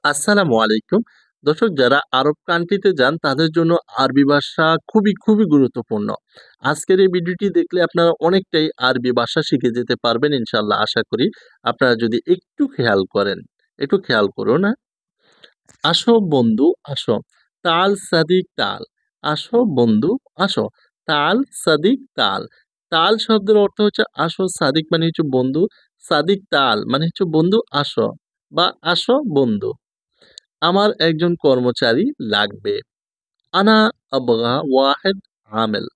আসসালামু আলাইকুম। দর্শক যারা আরব কান্ট্রিতে যান তাদের জন্য আরবি ভাষা খুবই গুরুত্বপূর্ণ। আজকের এই ভিডিওটি দেখলে আপনারা অনেকটাই আরবি ভাষা শিখে যেতে পারবেন ইনশাআল্লাহ আশা করি। আপনারা যদি একটু খেয়াল করেন, একটু খেয়াল করুন হ্যাঁ? আসো বন্ধু আসো, তাল সাদিক তাল। আসো বন্ধু আসো, তাল সাদিক তাল। তাল শব্দের অর্থ হচ্ছে আসো, সাদিক মানে হচ্ছে বন্ধু, সাদিক তাল মানে হচ্ছে বন্ধু আসো বা আসো বন্ধু। আমার একজন কর্মচারী লাগবে। আনা আবগা ওয়াহেদ আমেল।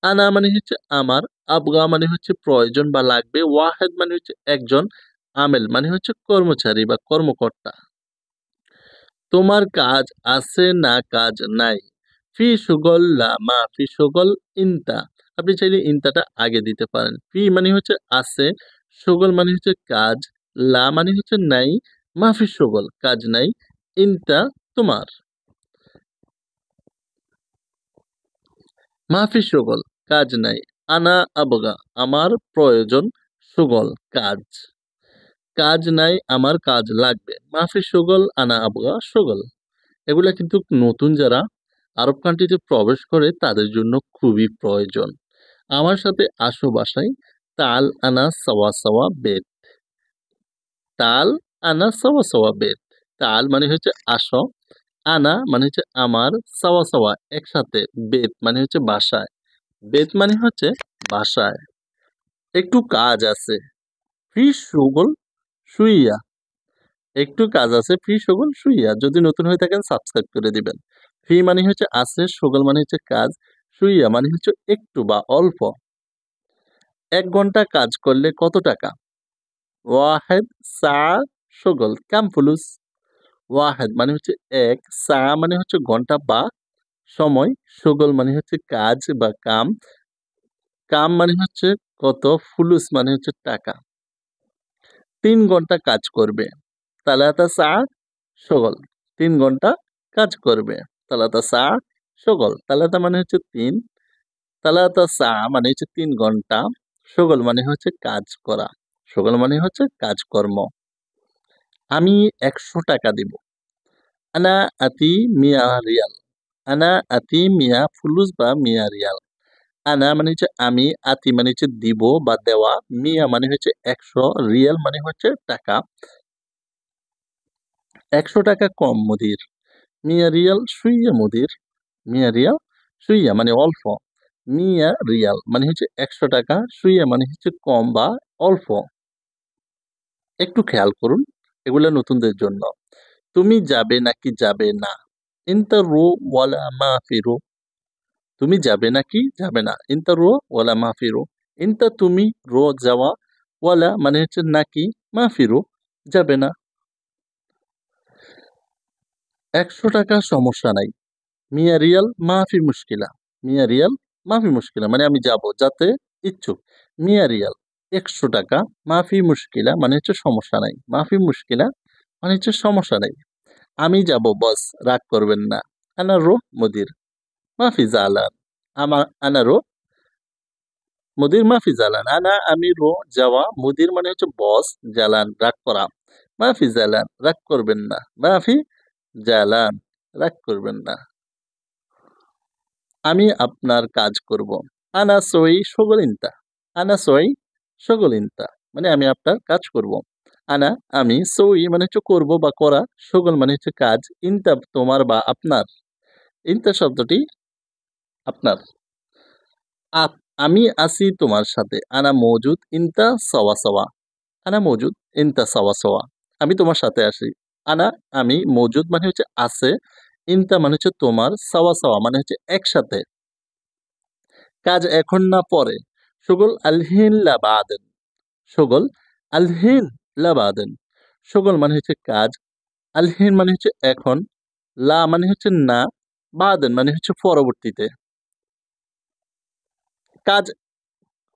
আনা মানে হচ্ছে আমার, আবগা মানে হচ্ছে প্রয়োজন বা লাগবে, ওয়াহেদ মানে হচ্ছে একজন, আমেল মানে হচ্ছে কর্মচারী বা কর্মকর্তা। তোমার কাজ আছে না কাজ নাই। ফি সুগল লা মা ফি সুগল ইনতা। আপনি চাইলে ইনতাটা আগে দিতে পারেন। ফি মানে হচ্ছে আছে, সুগল মানে হচ্ছে কাজ, লা মানে হচ্ছে নাই, মাফি সুগল কাজ নাই, ইনতা তোমার। মাফি সুগল কাজ নাই, আনা আবগা আমার প্রয়োজন, সুগল কাজ, কাজ নাই আমার কাজ লাগবে, মাফি সুগল আনা আবগা সুগল। এগুলা কিন্তু নতুন যারা আরব কান্ট্রিতে প্রবেশ করে তাদের জন্য খুবই প্রয়োজন। আমার সাথে আসো বাসায়, তাল আনা সাওয়া সাওয়া বেত। তাল আনা সাওয়া সাওয়া বেত। তাল মানে হচ্ছে আসো, আনা মানে হচ্ছে আমার, সাওয়া সাওয়া একসাথে, বেত মানে হচ্ছে বাসায়। বেত মানে হচ্ছে বাসায়। একটু কাজ আছে, ফি সুগল শুইয়া। একটু কাজ আছে, ফি সুগল শুইয়া। যদি নতুন হয়ে থাকেন সাবস্ক্রাইব করে দিবেন। ফি মানে হচ্ছে আছে, সুগল মানে হচ্ছে কাজ, শুইয়া মানে হচ্ছে একটু বা অল্প। ১ ঘন্টা কাজ করলে কত টাকা? ওয়াহেদ সা সুগল কাম ফুলুস। ওয়াহেদ মানে হচ্ছে এক, সা মানে হচ্ছে ঘন্টা বা সময়, সুগল মানে হচ্ছে কাজ বা কাম, কাম মানে হচ্ছে কত, ফুলুস মানে হচ্ছে টাকা। ৩ ঘন্টা কাজ করবে। তালাতা সা সগল। ৩ ঘন্টা কাজ করবে। তালাতা সা সগল। তালাতা মানে হচ্ছে ৩, তালাতা সা মানে হচ্ছে ৩ ঘন্টা, সগল মানে হচ্ছে কাজ করা। সগল মানে হচ্ছে কাজকর্ম। আমি ১০০ টাকা দিব। আনা আতি মিয়া রিয়াল। আনা আতি মিয়া ফুলুস বা মিয়া রিয়াল। আনা মানে হচ্ছে আমি, আতি মানে হচ্ছে দিব বা দেওয়া, মিয়া মানে হচ্ছে ১০০, রিয়াল মানে হচ্ছে টাকা। ১০০ টাকা কম মুদির। মিয়া রিয়াল শুইয়া মুদির। মিয়া রিয়াল শুইয়া মানে অল্প। মিয়া রিয়াল মানে হচ্ছে ১০০ টাকা, শুইয়া মানে হচ্ছে কম বা অল্প। একটু খেয়াল করুন, এগুলা নতুনদের জন্য। তুমি যাবে নাকি যাবে না? ইনতা রো ওয়ালা মাফিরো। তুমি যাবে নাকি যাবে না? ইনতা রো ওয়ালা মাফিরো। ইনতা তুমি, রো যাওয়া, ওয়ালা মানে হচ্ছে নাকি, মাফিরো যাবে না। ১০০ টাকা সমস্যা নাই। মিয়া রিয়াল মাফি মুশকিলা। মিয়া রিয়াল মাফি মুশকিলা মানে আমি যাব, যাতে ইচ্ছুক। মিয়া রিয়াল ১০০ টাকা, মাফি মুশকিলা মানে হচ্ছে সমস্যা নাই। মাফি মুশকিলা মানে হচ্ছে সমস্যা নাই। আমি যাব বস, রাগ করবেন না। আনা রো মুদির, মাফি জালান। আনা রো মুদির, মাফি জালান। আনা আমি, রো যাওয়া, মুদির মানে হচ্ছে বস, জালান রাগ করা। মাফি জালান রাগ করবেন না। মাফি জালান রাগ করবেন না। আমি আপনার কাজ করব। আনা সোই শগলিনতা। আনা সোই শগলিনতা মানে আমি আপনার কাজ করব। আনা আমি, সই মানে হচ্ছে করব বা করা, শগল মানে হচ্ছে কাজ, ইনতা তোমার বা আপনার। ইনতা শব্দটি আপনার। আমি আছি তোমার সাথে। আনা মওজুদ ইনতা সাওয়া সাওয়া। আনা মওজুদ ইনতা সাওয়া সাওয়া। আমি তোমার সাথে আছি। আনা আমি, মওজুদ মানে হচ্ছে আছে, ইনতা মানে হচ্ছে তোমার, সাওয়া সাওয়া মানে হচ্ছে একসাথে। কাজ এখন না পরে। শুগল আলহিন লা বাদেন। শুগল আলহিন লা বাদেন। শুগল মানে হচ্ছে কাজ, আলহিন মানে হচ্ছে এখন, লা মানে হচ্ছে না, বাদেন মানে হচ্ছে পরবর্তীতে। কাজ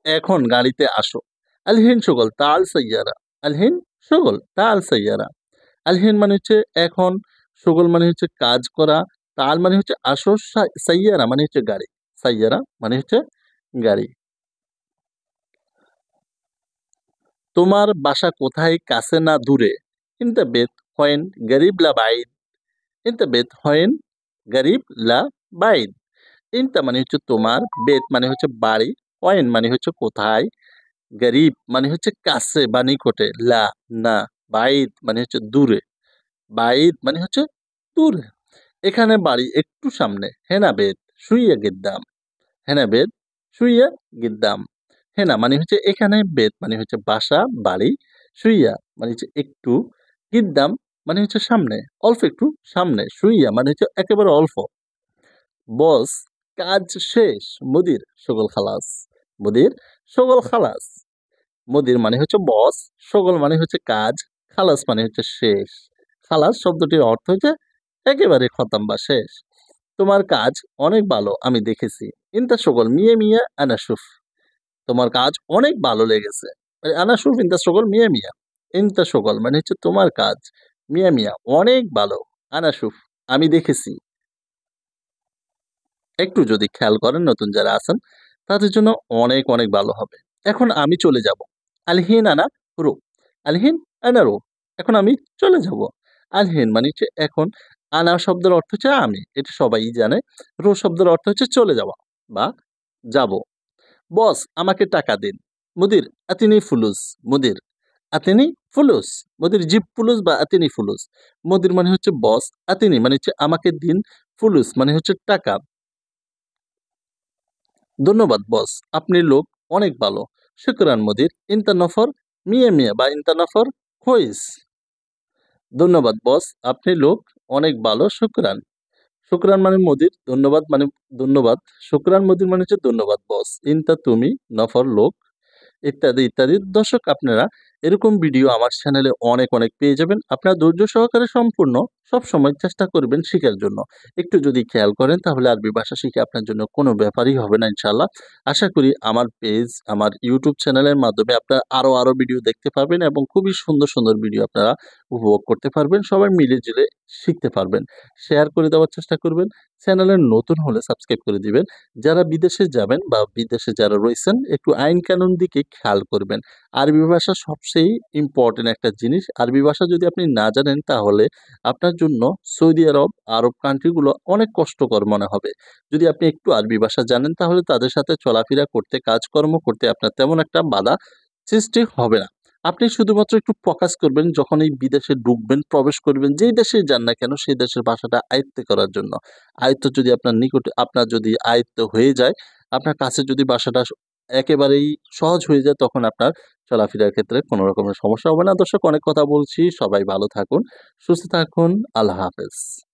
এখন গাড়িতে আসো। আলহিন শুগল তাল সাইয়ারা। আলহিন শুগল তাল সাইয়ারা। আলহিন মানে হচ্ছে এখন, শুগল মানে হচ্ছে কাজ করা, তাল মানে হচ্ছে আসো, সাইয়ারা মানে হচ্ছে গাড়ি। সাইয়ারা মানে হচ্ছে গাড়ি। তোমার বাসা কোথায়, কাছে না দূরে? ইনতা বেত হয়েন গরিব লা বাইদ। ইনতা বেত হয়েন গরিব লা বাইদ। ইনতা মানে হচ্ছে তোমার, বেত মানে হচ্ছে বাড়ি, হয়েন মানে হচ্ছে কোথায়, গরিব মানে হচ্ছে কাছে বা নিকটে, লা না, বাইদ মানে হচ্ছে দূরে, বাইদ মানে হচ্ছে দূরে। এখানে বাড়ি একটু সামনে, হেনা বেত শুইয়া গিদ্দাম, হেনা বেত শুইয়া গিদ্দাম। হেনা মানে হচ্ছে এখানে, বেত মানে হচ্ছে বাসা, বাড়ি, শুইয়া মানে হচ্ছে একটু, গিদ্দাম মানে হচ্ছে সামনে, অল্প একটু সামনে, শুইয়া মানে হচ্ছে একেবারে অল্প। বস কাজ শেষ, মুদির শগল খালাস, মুদির শগল খালাস। মুদির মানে হচ্ছে বস, শগল মানে হচ্ছে কাজ, খালাস মানে হচ্ছে শেষ। খালাস শব্দটির অর্থ হচ্ছে একেবারে খতম বা শেষ। তোমার কাজ অনেক ভালো আমি দেখেছি। ইনতা শগল মিয়া মিয়া আনা শুফ। তোমার কাজ অনেক ভালো লেগেছে। আনা শুফ ইনতা শগল মিয়া মিয়া। ইনতা শগল মানে হচ্ছে তোমার কাজ, মিয়া মিয়া অনেক ভালো, আনা শুফ আমি দেখেছি। একটু যদি খেয়াল করেন নতুন যারা আছেন তাদের জন্য অনেক অনেক ভালো হবে। এখন আমি চলে যাব। আলহিন আনা রো। আলহিন আনা রো। এখন আমি চলে যাব। আলহিন মানে হচ্ছে এখন, আনা শব্দের অর্থ হচ্ছে আমি। এটা সবাই জানে। রো শব্দের অর্থ হচ্ছে চলে যাওয়া বা যাব। বস আমাকে টাকা দিন। মুদির আতিনি ফুলুস। মুদির আতিনি ফুলুস। মুদির জিব ফুলুস বা আতিনি ফুলুস। মুদির মানে হচ্ছে বস, আতিনি মানে হচ্ছে আমাকে দিন, ফুলুস মানে হচ্ছে টাকা। ধন্যবাদ বস, আপনি লোক অনেক ভালো। শুকরান মুদির, ইনতা নফর মিয়া মিয়া বা ইনতা নফর কইস। ধন্যবাদ বস, আপনি লোক অনেক ভালো। শুকরান, শুকরান মানে মুদির, ধন্যবাদ মানে ধন্যবাদ। শুকরান মুদির মানে হচ্ছে ধন্যবাদ বস, ইনতা তুমি, নফর লোক, ইত্যাদি ইত্যাদি। দর্শক আপনারা এরকম ভিডিও আমার চ্যানেলে অনেক অনেক পেয়ে যাবেন। আপনারা ধৈর্য সহকারে সম্পূর্ণ সবসময় চেষ্টা করবেন শেখার জন্য। একটু যদি খেয়াল করেন তাহলে আরবি ভাষা শিখে আপনার জন্য কোনো ব্যাপারই হবে না ইনশাআল্লাহ। আশা করি আমার পেজ, আমার ইউটিউব চ্যানেলের মাধ্যমে আপনারা আরো ভিডিও দেখতে পারবেন এবং খুবই সুন্দর সুন্দর ভিডিও আপনারা উপভোগ করতে পারবেন। সবাই মিলে-ঝিলে শিখতে পারবেন। শেয়ার করে দেওয়ার চেষ্টা করবেন। চ্যানেলে নতুন হলে সাবস্ক্রাইব করে দিবেন। যারা বিদেশে যাবেন বা বিদেশে যারা রয়েছেন একটু আইন কানুন দিকে খেয়াল করবেন। আরবি ভাষা সবচেয়ে ইম্পর্টেন্ট একটা জিনিস। আরবি ভাষা যদি আপনি না জানেন তাহলে আপনার জন্য সৌদি আরব, আরব কান্ট্রি গুলো অনেক কষ্টকর মনে হবে। যদি আপনি একটু আরবি ভাষা জানেন তাহলে তাদের সাথে চলাফেরা করতে, কাজকর্ম করতে আপনার তেমন একটা বাধা সৃষ্টি হবে না। আপনি শুধুমাত্র একটু ফোকাস করবেন যখন এই বিদেশে ঢুকবেন, প্রবেশ করবেন, যেই দেশেই যান না কেন সেই দেশের ভাষাটা আয়ত্ত করার জন্য। আয়ত্ত যদি আপনার নিকটে, আপনার যদি আয়ত্ত হয়ে যায়, আপনার কাছে যদি ভাষাটা একেবারেই সহজ হয়ে যায় তখন আপনার চলাফেরার ক্ষেত্রে কোনো রকমের সমস্যা হবে না। দর্শক অনেক কথা বলছি। সবাই ভালো থাকুন, সুস্থ থাকুন। আল্লাহ হাফেজ।